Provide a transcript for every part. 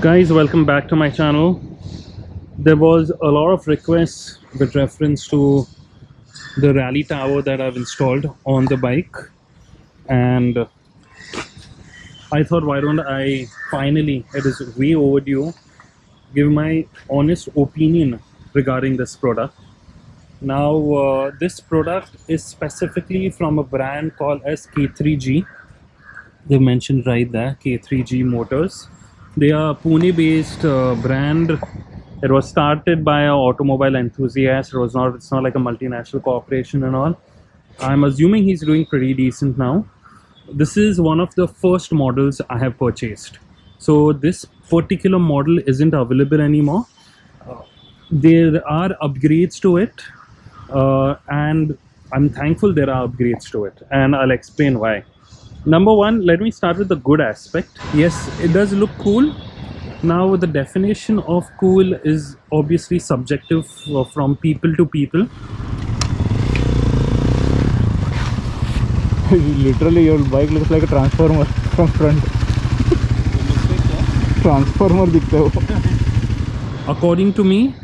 Guys, welcome back to my channel. There was a lot of requests with reference to the rally tower that I've installed on the bike, and I thought, why don't I finally, it is way overdue, give my honest opinion regarding this product. Now this product is specifically from a brand called as K3g. They mentioned right there, K3g Motors. They are Pune based brand. It was started by an automobile enthusiast. It's not like a multinational corporation and all. I'm assuming he's doing pretty decent now. This is one of the first models I have purchased. So this particular model isn't available anymore. There are upgrades to it, and I'm thankful there are upgrades to it, and I'll explain why. Number one, let me start with the good aspect. Yes, it does look cool. Now the definition of cool is obviously subjective from people to people. Literally, your bike looks like a transformer from front. Transformer दिखता है वो. According to me,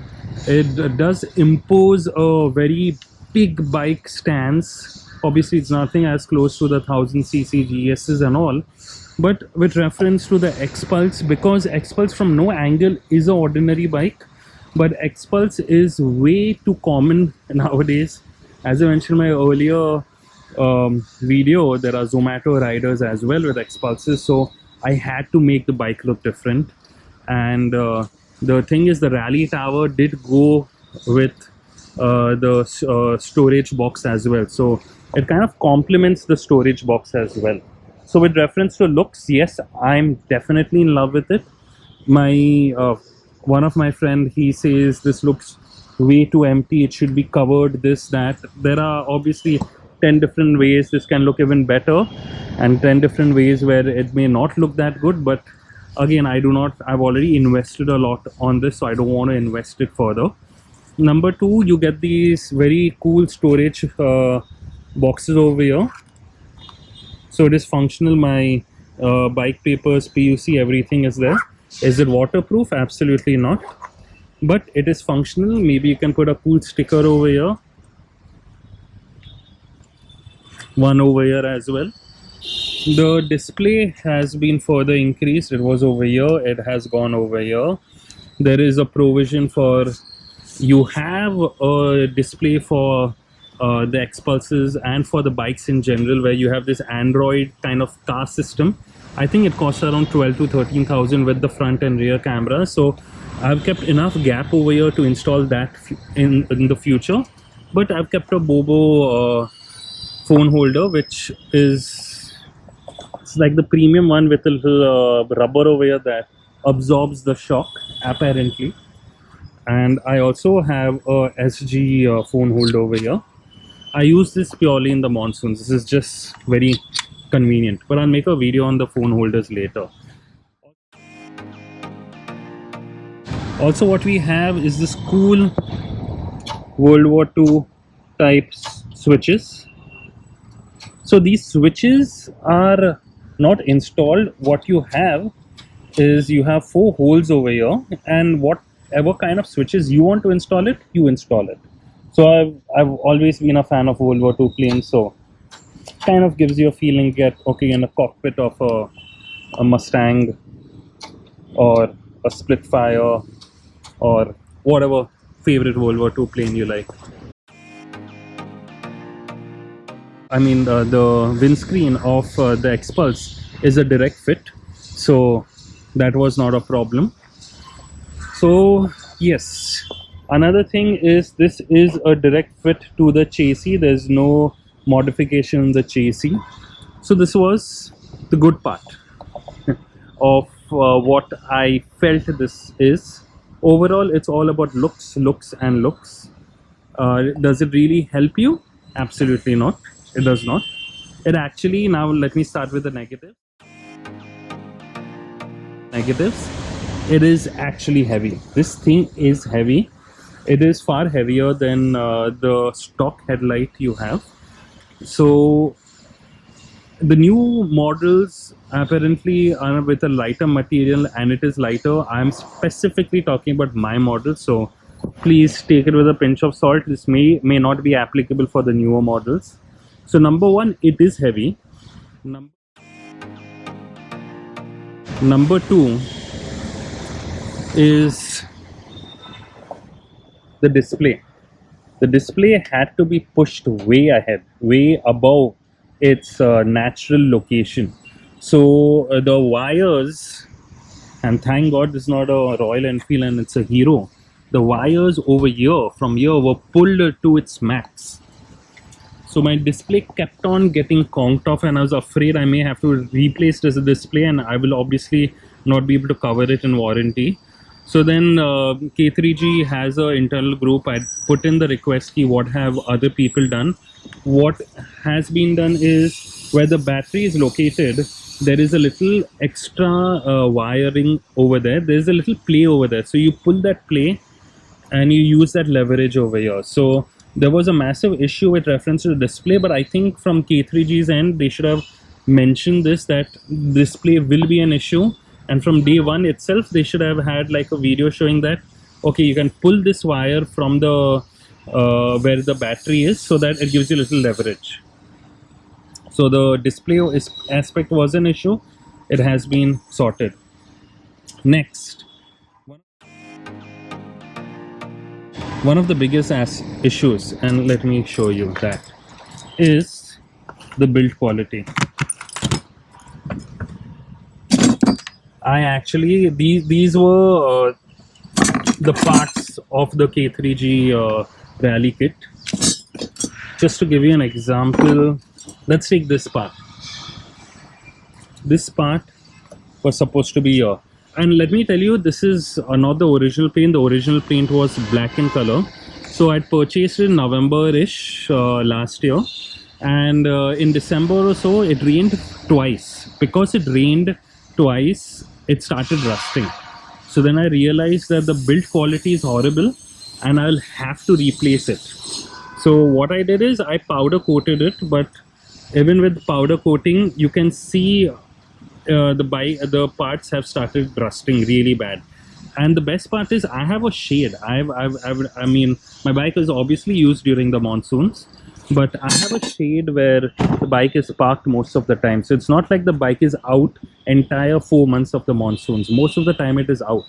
it does impose a very big bike stance. Obviously, it's nothing as close to the 1000cc GSs and all, but with reference to the Xpulse, because Xpulse from no angle is an ordinary bike, but Xpulse is way too common nowadays. As I mentioned in my earlier video, there are Zomato riders as well with Xpulses, so I had to make the bike look different. And the thing is, the rally tower did go with the storage box as well, so it kind of complements the storage box as well. So with reference to looks, yes, I'm definitely in love with it. My one of my friend, he says this looks way too empty, it should be covered, this, that. There are obviously 10 different ways this can look even better, and 10 different ways where it may not look that good. But again, I've already invested a lot on this, so I don't want to invest it further. Number two, you get these very cool storage boxes over here. So it is functional. My bike papers, PUC, everything is there. Is it waterproof? Absolutely not, but it is functional. Maybe you can put a cool sticker over here, one over here as well. The display has been further increased. It was over here, it has gone over here. There is a provision for, you have a display for the Xpulses and for the bikes in general, where you have this Android kind of car system. I think it costs around 12 to 13,000 with the front and rear camera. So I've kept enough gap over here to install that in the future. But I've kept a Bobo phone holder, which is, it's like the premium one with a little rubber over here that absorbs the shock apparently. And I also have a SG phone holder over here. I use this purely in the monsoons. This is just very convenient, but I'll make a video on the phone holders later. Also, what we have is this cool World War II type switches. So these switches are not installed. What you have is, you have 4 holes over here, and whatever kind of switches you want to install it, you install it. So I've always been a fan of World War II planes, so kind of gives you a feeling, okay, in a cockpit of a Mustang or a Spitfire or whatever favorite World War II plane you like. I mean, the windscreen of the Xpulse is a direct fit, so that was not a problem. So yes, another thing is, this is a direct fit to the chassis. There's no modification in the chassis. So this was the good part of what I felt this is. Overall, it's all about looks, and looks. Does it really help you? Absolutely not. It does not. It actually, now let me start with the negatives. It is actually heavy. This thing is heavy. It is far heavier than the stock headlight you have. So the new models apparently are with a lighter material, and it is lighter. I'm specifically talking about my model, so please take it with a pinch of salt. This may not be applicable for the newer models. So number one, it is heavy. Number two is the display. The display had to be pushed way ahead, way above its natural location. So the wires, and thank God this is not a Royal Enfield and it's a Hero. The wires over here, from here, were pulled to its max. So my display kept on getting conked off, and I was afraid I may have to replace this display, and I will obviously not be able to cover it in warranty. So then K3g has an internal group. I put in the request key, what have other people done. What has been done is, where the battery is located, there is a little extra wiring over there. There's a little play over there. So you pull that play and you use that leverage over here. So there was a massive issue with reference to the display, but I think from K3g's end, they should have mentioned this, that display will be an issue. And from day one itself, they should have had like a video showing that, okay, you can pull this wire from the where the battery is, so that it gives you a little leverage. So the display aspect was an issue. It has been sorted. Next, one of the biggest issues, and let me show you that, is the build quality. I actually, these were the parts of the K3g Rally kit. Just to give you an example, let's take this part. This part was supposed to be here. And let me tell you, this is not the original paint. The original paint was black in color. So I'd purchased it in November-ish last year. And in December or so, it rained twice. Because it rained twice, it started rusting. So then I realized that the build quality is horrible and I'll have to replace it. So what I did is I powder coated it, but even with powder coating, you can see the parts have started rusting really bad. And the best part is I have a shade. I mean, my bike is obviously used during the monsoons, but I have a shade where the bike is parked most of the time. So it's not like the bike is out entire 4 months of the monsoons. Most of the time it is out.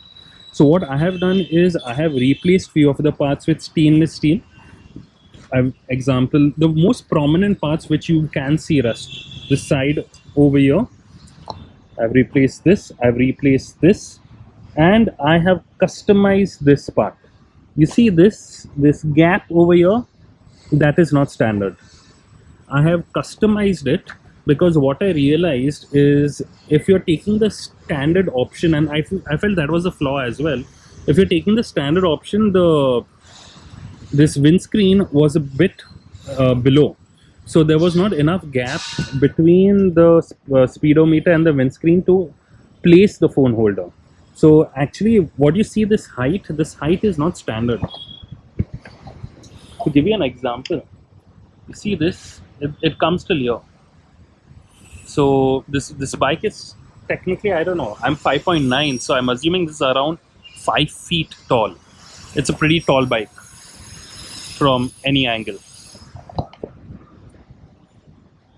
So what I have done is I have replaced few of the parts with stainless steel. Example, the most prominent parts which you can see rust, this side over here, I've replaced this, and I have customized this part. You see this gap over here, that is not standard. I have customized it because what I realized is, if you're taking the standard option, and I felt that was a flaw as well. If you're taking the standard option, this windscreen was a bit below, so there was not enough gap between the speedometer and the windscreen to place the phone holder. So actually what you see, this height is not standard. To give you an example, you see this, it comes till here. So this bike is technically, I don't know, I'm 5.9, so I'm assuming this is around 5 feet tall. It's a pretty tall bike from any angle.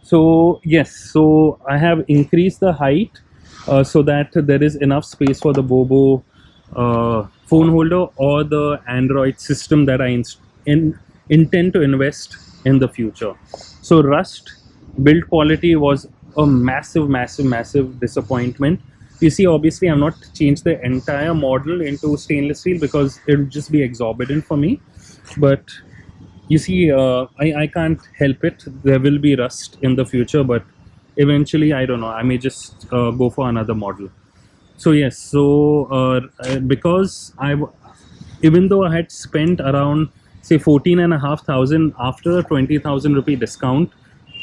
So yes, so I have increased the height so that there is enough space for the Bobo phone holder or the Android system that I intend to invest in the future. So rust build quality was a massive disappointment. You see, obviously I've not changed the entire model into stainless steel because it would just be exorbitant for me, but you see, I can't help it. There will be rust in the future, but eventually, I don't know, I may just go for another model. So yes, so because even though I had spent around say 14,500 after a 20,000 rupee discount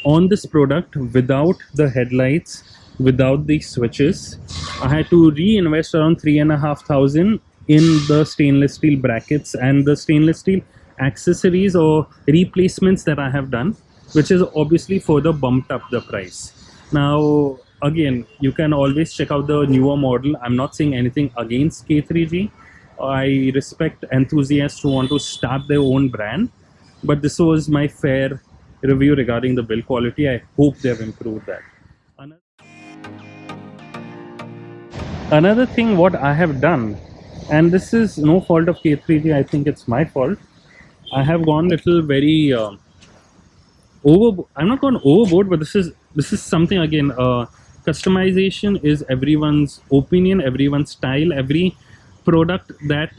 on this product, without the headlights, without the switches, I had to reinvest around 3,500 in the stainless steel brackets and the stainless steel accessories or replacements that I have done, which is obviously further bumped up the price. Now, again, you can always check out the newer model. I'm not saying anything against K3g. I respect enthusiasts who want to start their own brand, but this was my fair review regarding the build quality. I hope they've improved that. Another thing what I have done, and this is no fault of K3g, I think it's my fault. I have gone little very over. I'm not going overboard, but this is something again. Customization is everyone's opinion, everyone's style. Every product that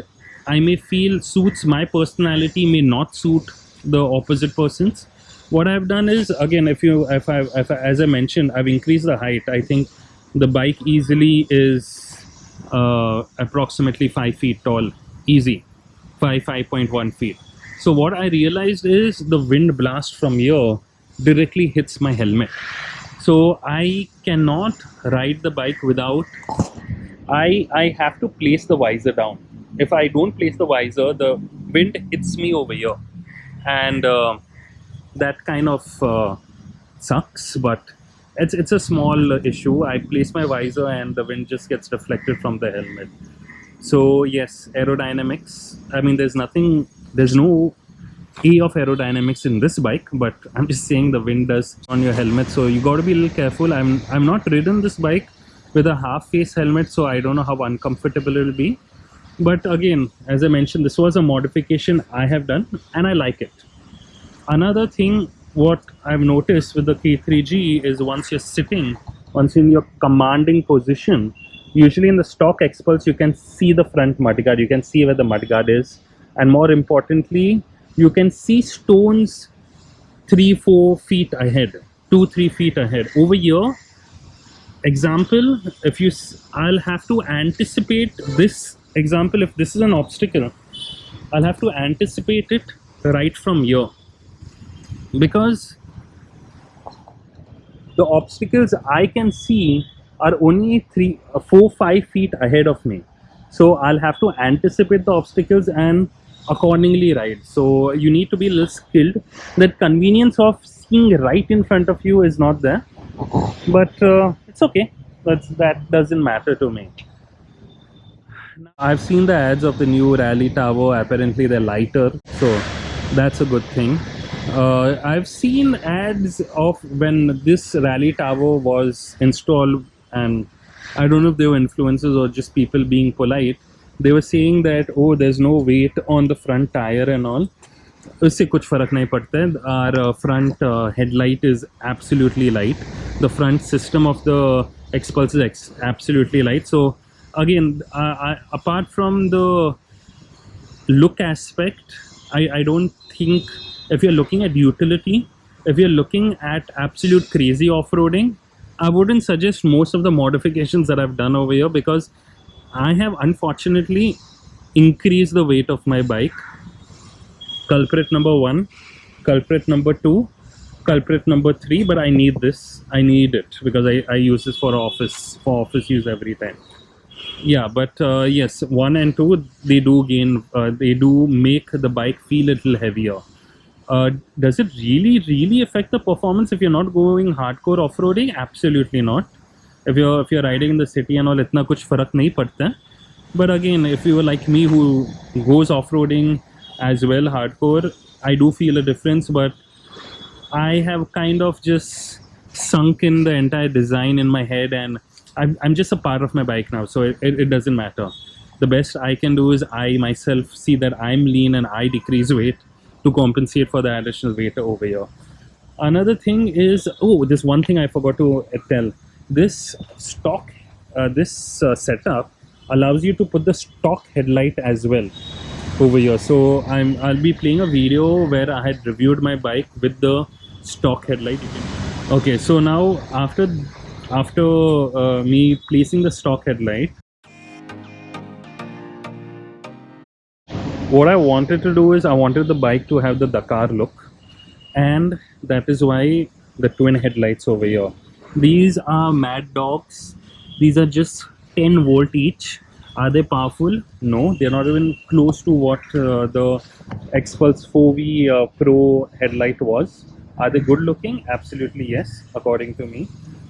I may feel suits my personality may not suit the opposite person's. What I've done is, again, if I as I mentioned, I've increased the height. I think the bike easily is approximately 5 feet tall, easy, 5.1 feet. So what I realized is the wind blast from here directly hits my helmet. So I cannot ride the bike without, I have to place the visor down. If I don't place the visor, the wind hits me over here, and that kind of sucks. But it's a small issue. I place my visor and the wind just gets deflected from the helmet. So yes, aerodynamics. I mean, there's no A of aerodynamics in this bike, but I'm just saying the wind does on your helmet, so you got to be a little careful. I'm not ridden this bike with a half face helmet, so I don't know how uncomfortable it will be. But again, as I mentioned, this was a modification I have done, and I like it. Another thing what I've noticed with the K3g is once in your commanding position, usually in the stock Xpulse you can see the front mudguard, you can see where the mudguard is, and more importantly, you can see stones 3-4 feet ahead, 2-3 feet ahead. Over here, example, I'll have to anticipate this example. If this is an obstacle, I'll have to anticipate it right from here, because the obstacles I can see are only 3-4-5 feet ahead of me. So I'll have to anticipate the obstacles and accordingly ride. So you need to be a little skilled. That convenience of seeing right in front of you is not there, but it's okay. That doesn't matter to me. I've seen the ads of the new Rally Tower. Apparently they're lighter, so that's a good thing. I've seen ads of when this Rally Tower was installed, and I don't know if they were influencers or just people being polite. They were saying that, oh, there's no weight on the front tire and all. उससे कुछ फर्क नहीं पड़ता है. Our front headlight is absolutely light. The front system of the Xpulse is absolutely light. So again, apart from the look aspect, I don't think, if you're looking at utility, if you're looking at absolute crazy off-roading, I wouldn't suggest most of the modifications that I've done over here, because I have unfortunately increased the weight of my bike. Culprit number 1, culprit number 2, culprit number 3, but I need this. I need it because I use this for office use every time. Yeah, but yes, 1 and 2, they do make the bike feel a little heavier. Does it really affect the performance if you're not going hardcore off-roading? Absolutely not. If you're riding in the city and all, itna kuch farak nahi padta. But again, if you are like me who goes off-roading as well hardcore, I do feel a difference. But I have kind of just sunk in the entire design in my head, and I'm just a part of my bike now, so it doesn't matter. The best I can do is I myself see that I'm lean and I decrease weight to compensate for the additional weight over here. Another thing is, oh, this one thing I forgot to tell. This stock, setup allows you to put the stock headlight as well over here. So I'll be playing a video where I had reviewed my bike with the stock headlight. Okay, so now after me placing the stock headlight, what I wanted to do is I wanted the bike to have the Dakar look, and that is why the twin headlights over here. These are Mad Dogs. These are just 10 volt each. Are they powerful? No, they're not even close to what the Xpulse 4V Pro headlight was. Are they good looking? Absolutely yes, according to me.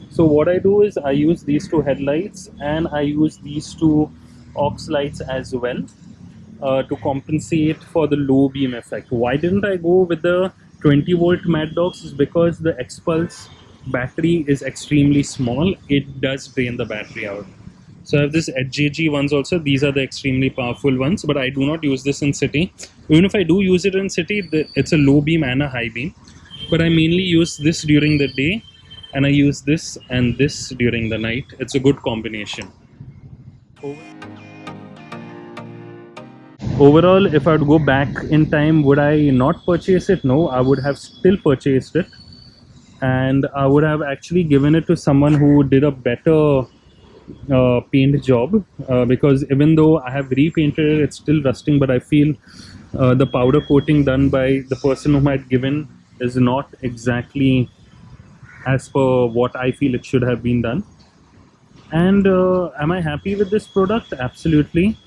So what I do is I use these two headlights and I use these two aux lights as well to compensate for the low beam effect. Why didn't I go with the 20 volt Mad Dogs? Is because the Xpulse battery is extremely small. It does drain the battery out. So I have this HJG ones also. These are the extremely powerful ones, but I do not use this in city. Even if I do use it in city, it's a low beam and a high beam. But I mainly use this during the day, and I use this and this during the night. It's a good combination. Overall, if I would go back in time, would I not purchase it? No, I would have still purchased it, and I would have actually given it to someone who did a better paint job, because even though I have repainted it, it's still rusting, but I feel the powder coating done by the person whom I had given is not exactly as per what I feel it should have been done. And am I happy with this product? Absolutely.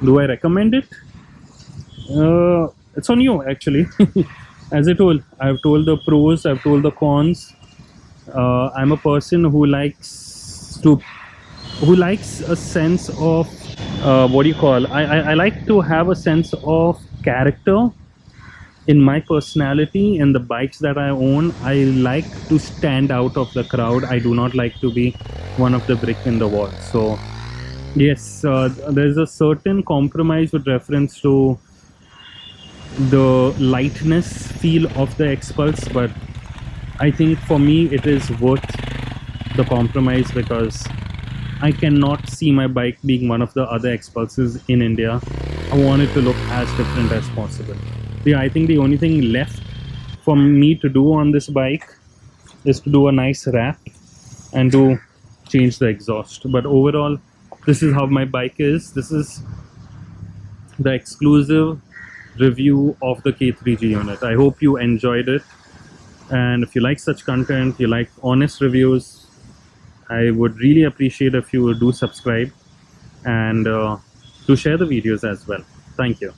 Do I recommend it? It's on you actually. As I've told the pros, I've told the cons. I'm a person who likes a sense of what do you call? I like to have a sense of character in my personality. In the bikes that I own, I like to stand out of the crowd. I do not like to be one of the brick in the wall. So yes, there's a certain compromise with reference to the lightness feel of the Xpulse, but I think for me it is worth the compromise because I cannot see my bike being one of the other Xpulses in India. I want it to look as different as possible. Yeah, I think the only thing left for me to do on this bike is to do a nice wrap and to change the exhaust. But overall, this is how my bike is. This is the exclusive review of the K3g unit. I hope you enjoyed it, and if you like such content, you like honest reviews, I would really appreciate if you do subscribe and to share the videos as well. Thank you.